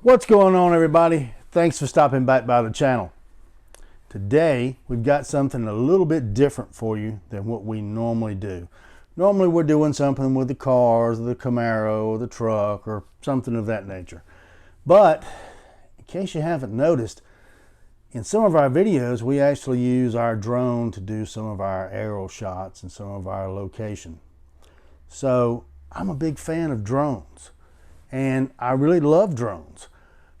What's going on, everybody? Thanks for stopping back by the channel. Today we've got something a little bit different for you than what we normally do. Normally we're doing something with the cars, the Camaro, or the truck, or something of that nature. But in case you haven't noticed, in some of our videos we actually use our drone to do some of our aerial shots and some of our location. So I'm a big fan of drones, and I really love drones.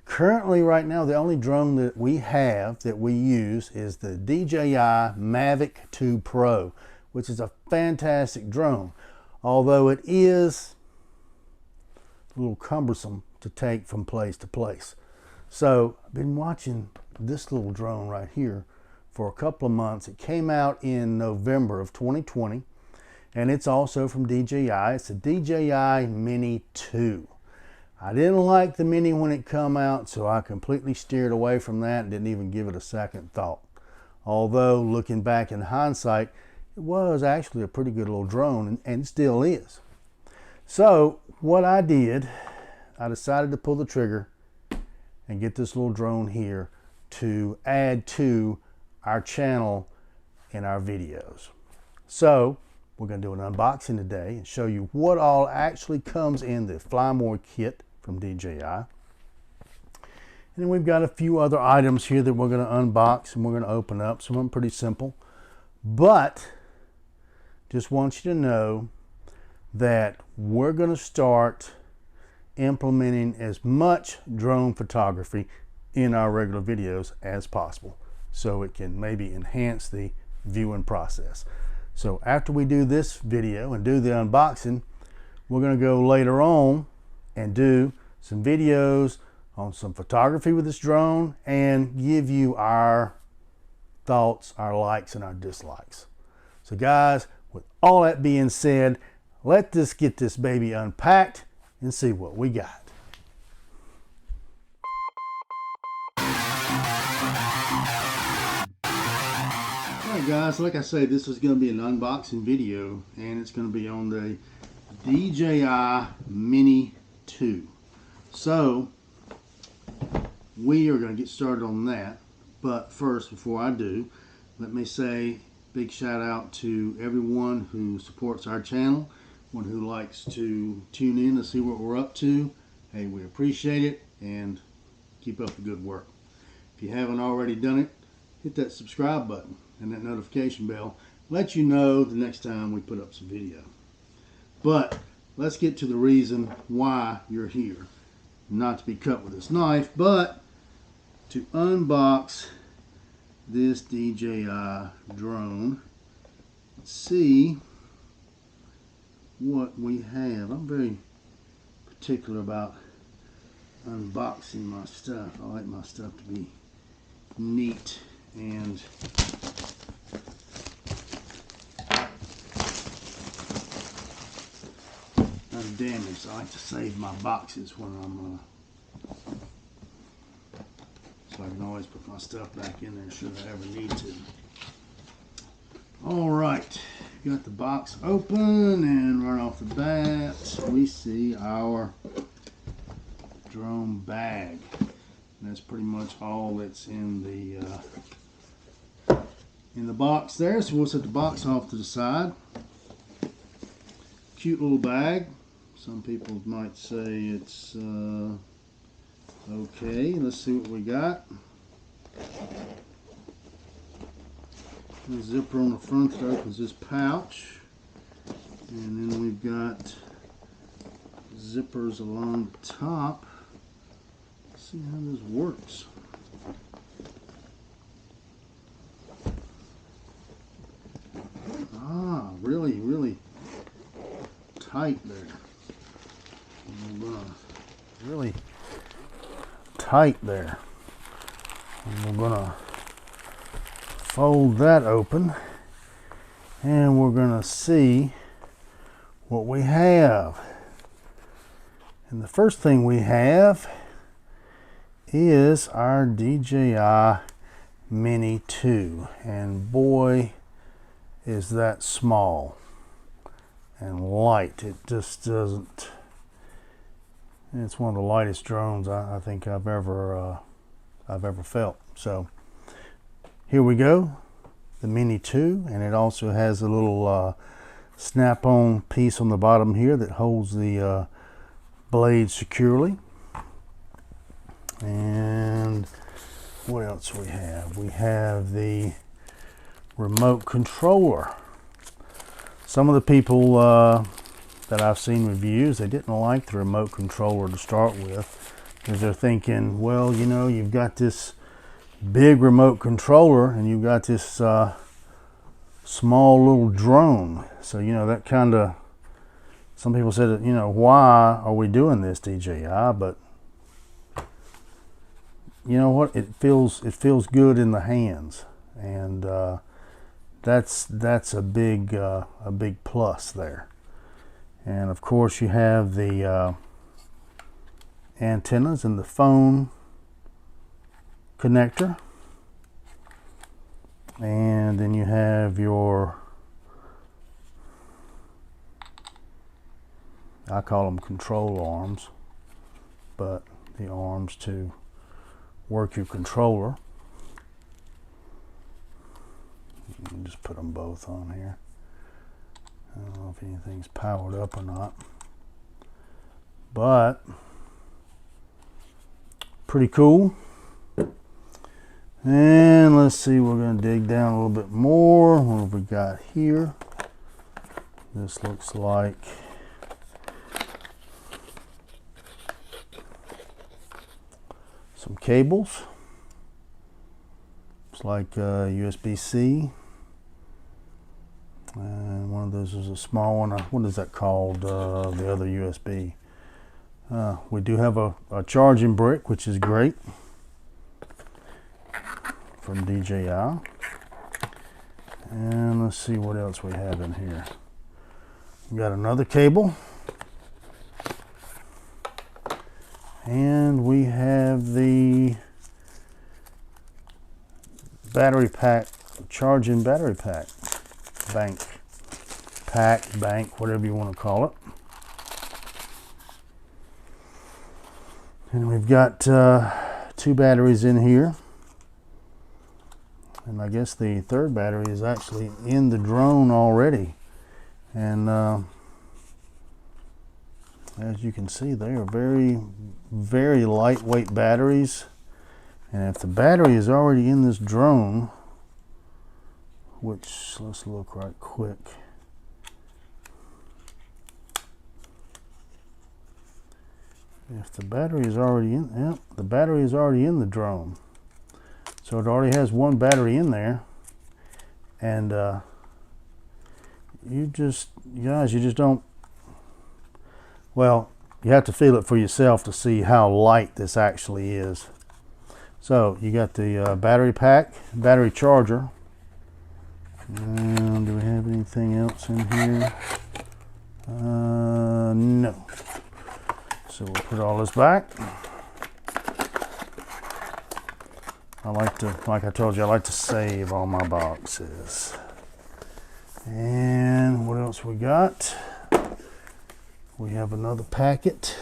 Currently, right now, the only drone that we have that we use is the DJI Mavic 2 Pro, which is a fantastic drone, although it is a little cumbersome to take from place to place. So I've been watching this little drone right here for a couple of months. It came out in November of 2020, and it's also from DJI. It's a DJI Mini 2. I didn't like the Mini when it come out, so I completely steered away from that and didn't even give it a second thought. Although, looking back in hindsight, it was actually a pretty good little drone, and still is. So, what I did, I decided to pull the trigger and get this little drone here to add to our channel in our videos. So, we're going to do an unboxing today and show you what all actually comes in the Fly More kit from DJI. And then we've got a few other items here that we're going to unbox and we're going to open up. Some of them pretty simple. But just want you to know that we're going to start implementing as much drone photography in our regular videos as possible, so it can maybe enhance the viewing process. So after we do this video and do the unboxing, we're going to go later on and do some videos on some photography with this drone and give you our thoughts, our likes, and our dislikes. So guys, with all that being said, let's get this baby unpacked and see what we got. Alright guys, like I say, this is going to be an unboxing video, and it's going to be on the DJI Mini 2. So we are going to get started on that, but first, before I do, let me say big shout out to everyone who supports our channel, one who likes to tune in to see what we're up to. Hey, we appreciate it, and keep up the good work. If you haven't already done it, hit that subscribe button and that notification bell. Let you know the next time we put up some video. But let's get to the reason why you're here. Not to be cut with this knife, but to unbox this DJI drone. Let's see what we have. I'm very particular about unboxing my stuff. I like my stuff to be neat and undamaged. I like to save my boxes when I'm so I can always put my stuff back in there should I ever need to. Alright, got the box open, and right off the bat we see our drone bag. And that's pretty much all that's in the box there. So we'll set the box off to the side. Cute little bag. Some people might say it's okay. Let's see what we got. The zipper on the front that opens this pouch, and then we've got zippers along the top. Let's see how this works. Ah, really tight there. Really tight there. And we're gonna fold that open, and we're gonna see what we have. And the first thing we have is our DJI Mini 2, and boy is that small and light. It just doesn't It's one of the lightest drones I think I've ever felt. So here we go, the Mini 2, and it also has a little snap-on piece on the bottom here that holds the blade securely. And what else we have? We have the remote controller. Some of the people that I've seen reviews, they didn't like the remote controller to start with, because they're thinking, well, you know, you've got this big remote controller and you've got this small little drone. So, you know, that kind of, some people said, you know, why are we doing this, DJI? But you know what? It feels good in the hands, and that's a big plus there. And of course, you have the antennas and the phone connector, and then you have your, I call them control arms, but the arms to work your controller. You can just put them both on here. I don't know if anything's powered up or not, but pretty cool. And let's see, we're going to dig down a little bit more. What have we got here? This looks like some cables. It's like USB-C. And one of those is a small one. What is that called? The other USB. We do have a charging brick, which is great, from DJI. And let's see what else we have in here. We got another cable. And we have the battery pack, charging battery pack. Bank, whatever you want to call it. And we've got 2 batteries in here. And I guess the third battery is actually in the drone already. And as you can see, they are very, very lightweight batteries. And if the battery is already in this drone, which, let's look right quick. If the battery is already in, yeah, the battery is already in the drone. So it already has one battery in there. And you just don't, well, you have to feel it for yourself to see how light this actually is. So you got the battery pack, battery charger. And do we have anything else in here? No. So we'll put all this back. I like to, like I told you, I like to save all my boxes. And what else we got? We have another packet.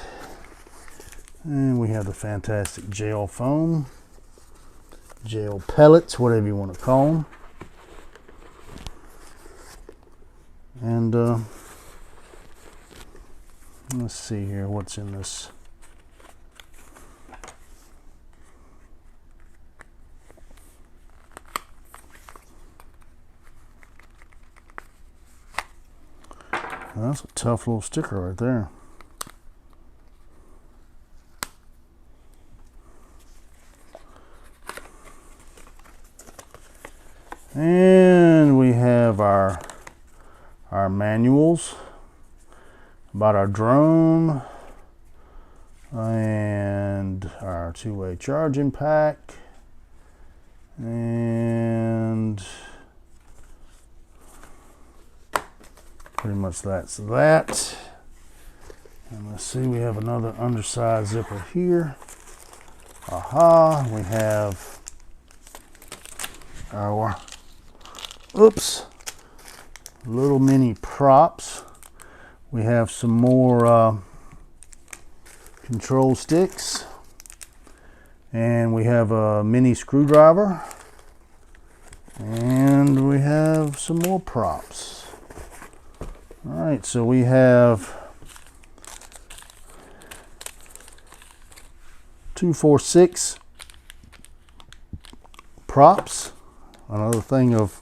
And we have the fantastic gel foam, gel pellets, whatever you want to call them. And let's see here, what's in this. That's a tough little sticker right there. And we have our manuals about our drone and our 2-way charging pack, and pretty much that's that. And let's see, we have another undersized zipper here. Aha, we have our, oops, little mini props. We have some more control sticks, and we have a mini screwdriver, and we have some more props. All right, so we have 2, 4, 6 props, another thing of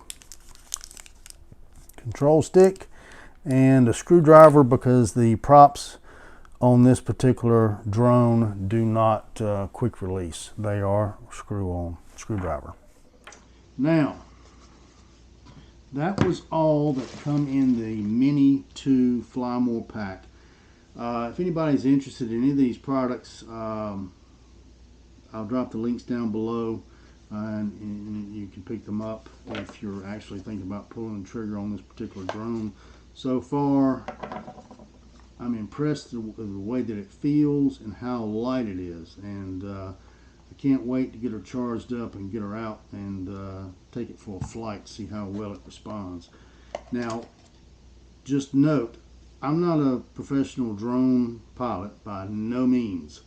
control stick, and a screwdriver, because the props on this particular drone do not quick release. They are screw-on screwdriver. Now, that was all that come in the Mini 2 Fly More pack. If anybody's interested in any of these products, I'll drop the links down below, and you can pick them up if you're actually thinking about pulling the trigger on this particular drone. So far, I'm impressed with the way that it feels and how light it is, and I can't wait to get her charged up and get her out and take it for a flight, see how well it responds. Now, just note, I'm not a professional drone pilot by no means.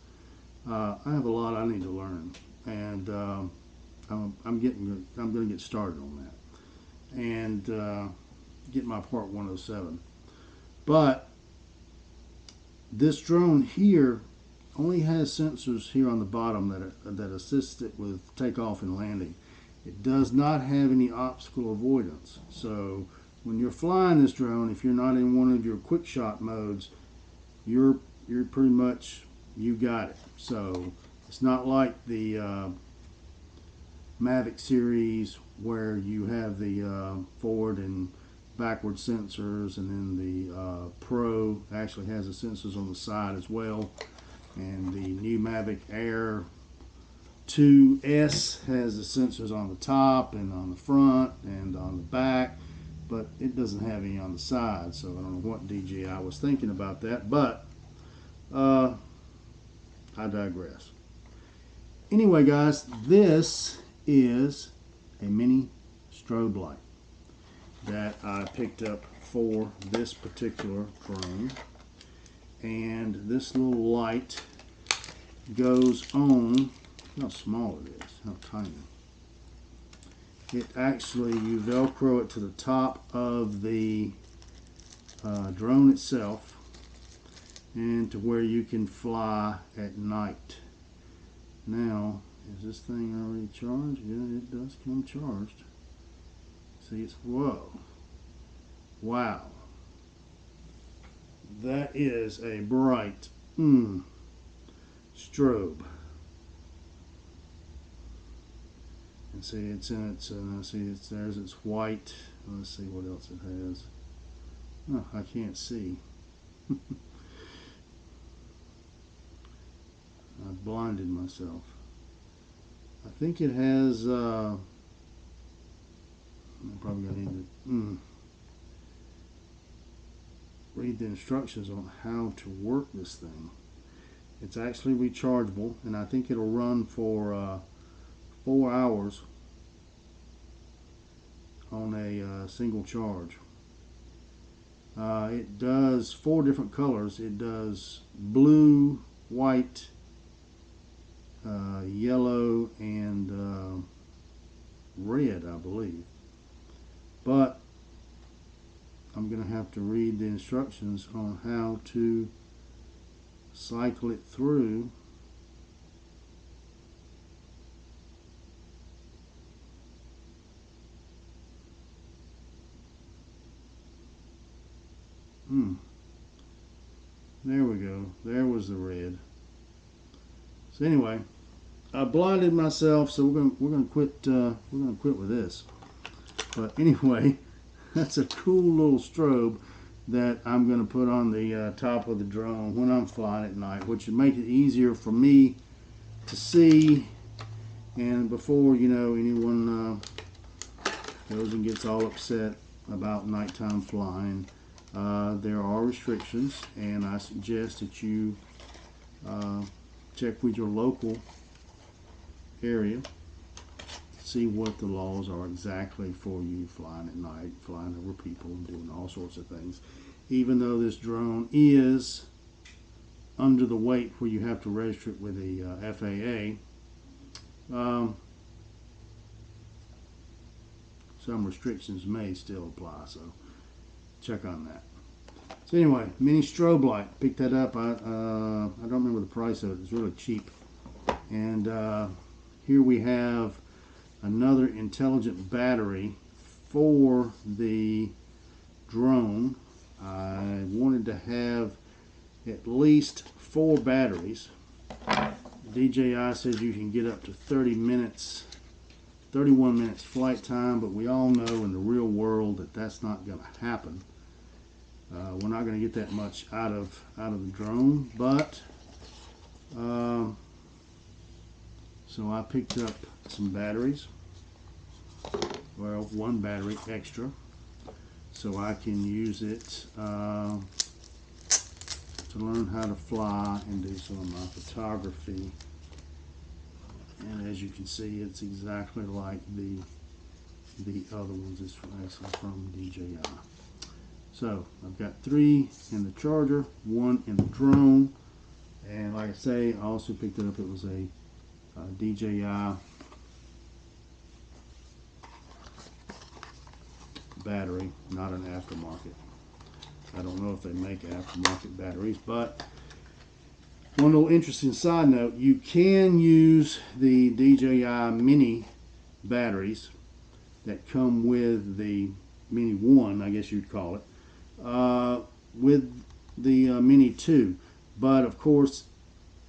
I have a lot I need to learn, and I'm going to get started on that and get my Part 107. But this drone here only has sensors here on the bottom that assist it with takeoff and landing. It does not have any obstacle avoidance. So when you're flying this drone, if you're not in one of your quick shot modes, you're pretty much, you got it. So it's not like the Mavic series where you have the forward and backward sensors, and then the Pro actually has the sensors on the side as well, and the new Mavic Air 2S has the sensors on the top and on the front and on the back, but it doesn't have any on the side. So I don't know what DJI was thinking about that, but I digress. Anyway, guys, this is a mini strobe light that I picked up for this particular drone, and this little light goes on. How small it is, how tiny. It actually, you Velcro it to the top of the drone itself, and to where you can fly at night. Now, is this thing already charged? Yeah, it does come charged. See, it's, whoa, wow, that is a bright strobe. And see, it's in its, see, there's its white. Let's see what else it has. Oh, I can't see. I blinded myself. I think it has, I'm probably going to need to read the instructions on how to work this thing. It's actually rechargeable, and I think it'll run for 4 hours on a single charge. It does 4 different colors. It does blue, white, yellow, and red, I believe. But I'm going to have to read the instructions on how to cycle it through. There we go. There was the red. So anyway, I blinded myself, so we're gonna quit with this. But anyway, that's a cool little strobe that I'm going to put on the top of the drone when I'm flying at night, which would make it easier for me to see. And before, you know, anyone goes and gets all upset about nighttime flying, there are restrictions, and I suggest that you check with your local area, see what the laws are exactly for you flying at night, flying over people, and doing all sorts of things. Even though this drone is under the weight where you have to register it with the FAA. Some restrictions may still apply, so check on that. So anyway, mini strobe light. Picked that up. I don't remember the price of it. It's really cheap. And here we have another intelligent battery for the drone. I wanted to have at least 4 batteries. DJI says you can get up to 31 minutes flight time, but we all know in the real world that that's not going to happen. We're not going to get that much out of the drone, but so I picked up some batteries. Well, 1 battery extra, so I can use it to learn how to fly and do some of my photography. And as you can see, it's exactly like the other ones. It's actually from DJI. So I've got 3 in the charger, 1 in the drone, and like I say, I also picked it up. It was a DJI battery, not an aftermarket. I don't know if they make aftermarket batteries, but one little interesting side note, you can use the DJI Mini batteries that come with the Mini 1, I guess you'd call it, with the Mini 2. But of course,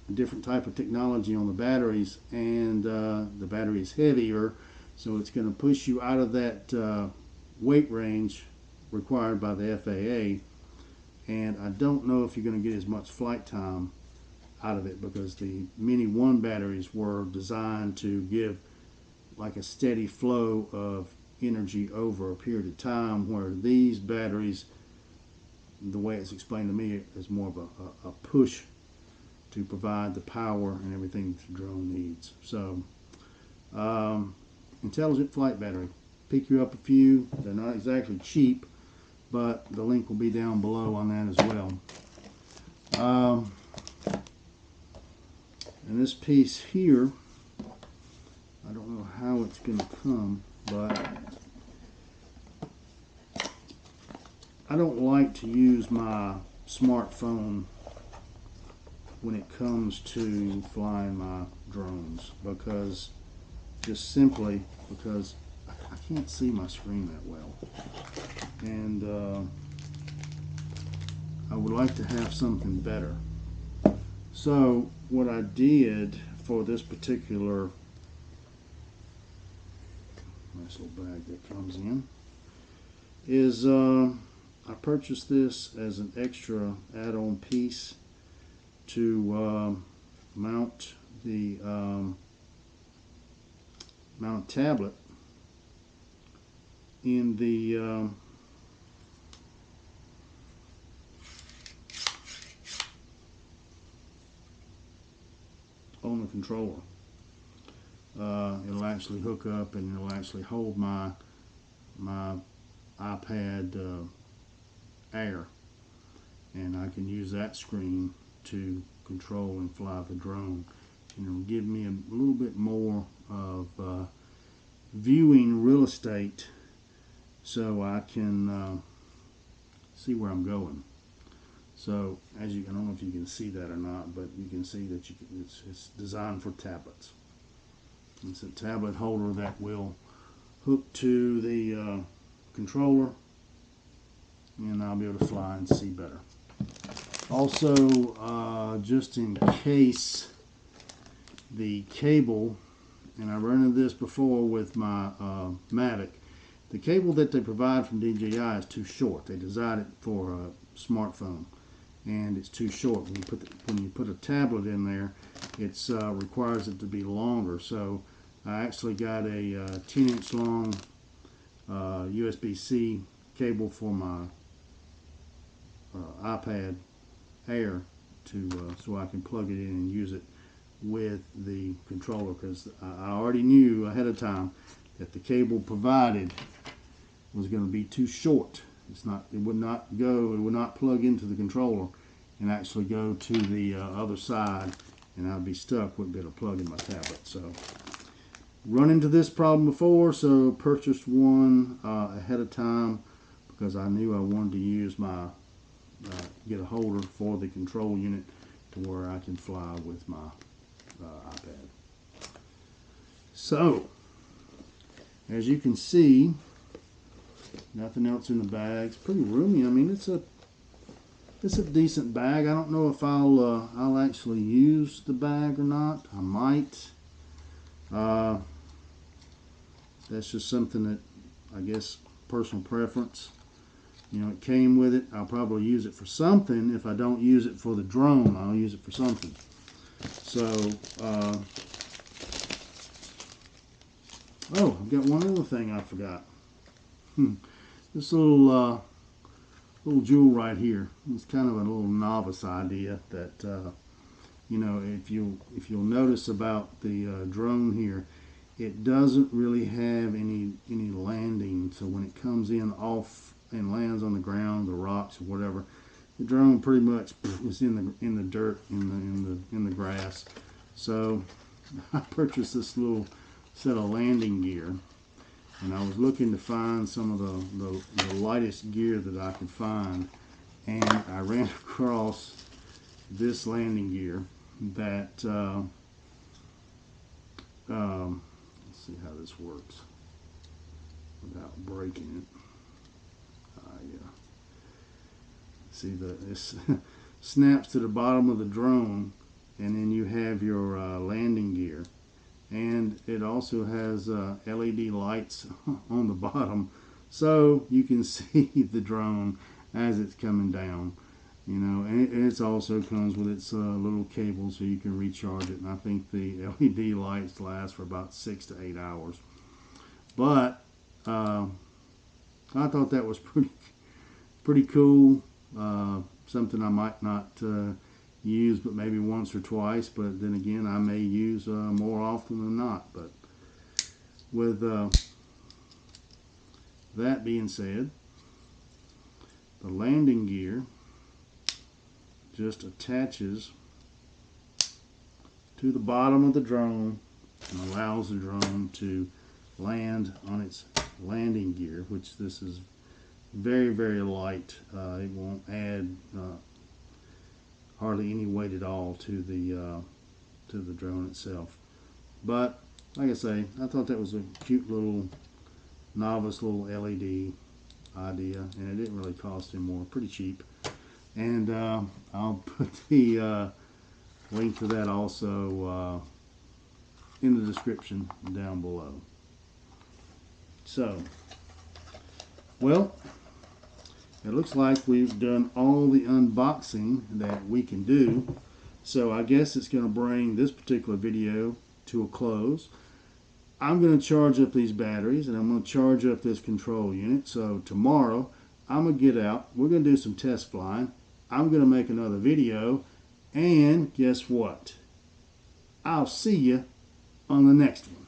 a different type of technology on the batteries, and the battery is heavier, so it's going to push you out of that weight range required by the FAA. And I don't know if you're going to get as much flight time out of it, because the Mini 1 batteries were designed to give like a steady flow of energy over a period of time, where these batteries, the way it's explained to me, is more of a push to provide the power and everything that the drone needs. So intelligent flight battery. Pick you up a few. They're not exactly cheap, but the link will be down below on that as well. And this piece here, I don't know how it's going to come, but I don't like to use my smartphone when it comes to flying my drones, because simply because I can't see my screen that well, and I would like to have something better. So what I did for this particular nice little bag that comes in is I purchased this as an extra add-on piece to mount the mount a tablet in the on the controller. It'll actually hook up, and it'll actually hold my iPad Air, and I can use that screen to control and fly the drone, and it'll give me a little bit more of viewing real estate, so I can see where I'm going. So as you, I don't know if you can see that or not, but you can see that it's designed for tablets. It's a tablet holder that will hook to the controller, and I'll be able to fly and see better. Also, just in case, the cable, and I've run into this before with my Mavic, the cable that they provide from DJI is too short. They designed it for a smartphone, and it's too short. When you put a tablet in there, it requires it to be longer. So I actually got a 10-inch long USB-C cable for my iPad Air so I can plug it in and use it with the controller, because I already knew ahead of time that the cable provided was going to be too short. It would not plug into the controller, and actually go to the other side, and I'd be stuck, wouldn't be able to plug in my tablet. So run into this problem before, so purchased one ahead of time because I knew I wanted to use my get a holder for the control unit to where I can fly with my iPad. So as you can see, nothing else in the bag. It's pretty roomy. I mean, it's a decent bag. I don't know if I'll actually use the bag or not. I might. That's just something that, I guess, personal preference. You know, it came with it. I'll probably use it for something. If I don't use it for the drone, I'll use it for something. So, oh, I've got one other thing I forgot. This little jewel right here. It's kind of a little novice idea that, you know, if you'll notice about the drone here, it doesn't really have any landing. So when it comes in off and lands on the ground, the rocks or whatever, the drone pretty much is in the dirt, in the grass. So I purchased this little set of landing gear, and I was looking to find some of the lightest gear that I could find, and I ran across this landing gear that let's see how this works without breaking it. Yeah. See, this snaps to the bottom of the drone, and then you have your landing gear, and it also has LED lights on the bottom, so you can see the drone as it's coming down. You know, and it also comes with its little cable so you can recharge it, and I think the LED lights last for about 6 to 8 hours. But I thought that was pretty cool. Something I might not use but maybe once or twice, but then again I may use more often than not. But with that being said, the landing gear just attaches to the bottom of the drone and allows the drone to land on its landing gear, which this is very, very light. It won't add hardly any weight at all to the drone itself. But like I say, I thought that was a cute little novice little LED idea, and it didn't really cost any more. Pretty cheap. And I'll put the link to that also in the description down below. So, well, it looks like we've done all the unboxing that we can do. So I guess it's going to bring this particular video to a close. I'm going to charge up these batteries, and I'm going to charge up this control unit. So tomorrow, I'm going to get out. We're going to do some test flying. I'm going to make another video. And guess what? I'll see you on the next one.